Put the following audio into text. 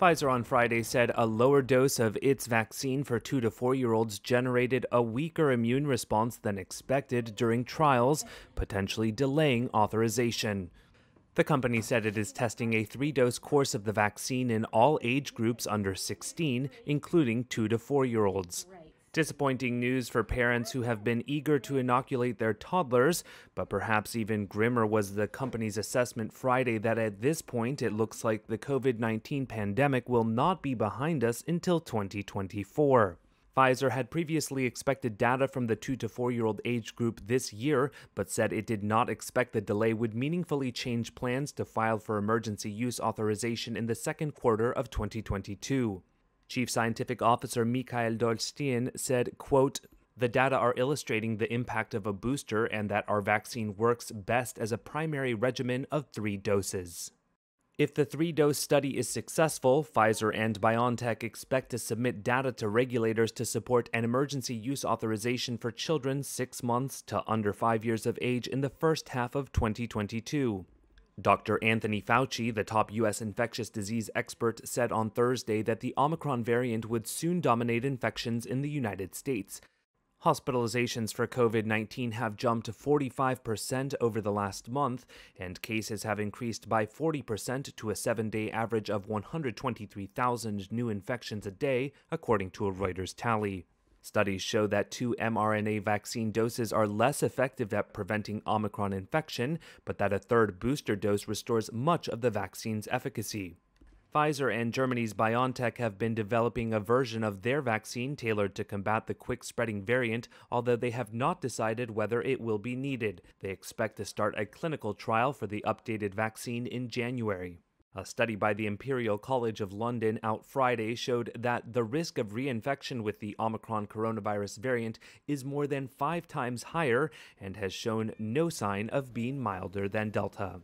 Pfizer on Friday said a lower dose of its vaccine for 2 to 4-year-olds generated a weaker immune response than expected during trials, potentially delaying authorization. The company said it is testing a 3-dose course of the vaccine in all age groups under 16, including 2 to 4-year-olds. Disappointing news for parents who have been eager to inoculate their toddlers, but perhaps even grimmer was the company's assessment Friday that at this point it looks like the COVID-19 pandemic will not be behind us until 2024. Pfizer had previously expected data from the 2 to 4-year-old age group this year, but said it did not expect the delay would meaningfully change plans to file for emergency use authorization in the second quarter of 2022. Chief Scientific Officer Mikhail Dolstein said, quote, "The data are illustrating the impact of a booster and that our vaccine works best as a primary regimen of 3 doses." If the 3-dose study is successful, Pfizer and BioNTech expect to submit data to regulators to support an emergency use authorization for children 6 months to under 5 years of age in the first half of 2022. Dr. Anthony Fauci, the top U.S. infectious disease expert, said on Thursday that the Omicron variant would soon dominate infections in the United States. Hospitalizations for COVID-19 have jumped 45% over the last month, and cases have increased by 40% to a 7-day average of 123,000 new infections a day, according to a Reuters tally. Studies show that 2 mRNA vaccine doses are less effective at preventing Omicron infection, but that a 3rd booster dose restores much of the vaccine's efficacy. Pfizer and Germany's BioNTech have been developing a version of their vaccine tailored to combat the quick-spreading variant, although they have not decided whether it will be needed. They expect to start a clinical trial for the updated vaccine in January. A study by the Imperial College of London out Friday showed that the risk of reinfection with the Omicron coronavirus variant is more than 5 times higher and has shown no sign of being milder than Delta.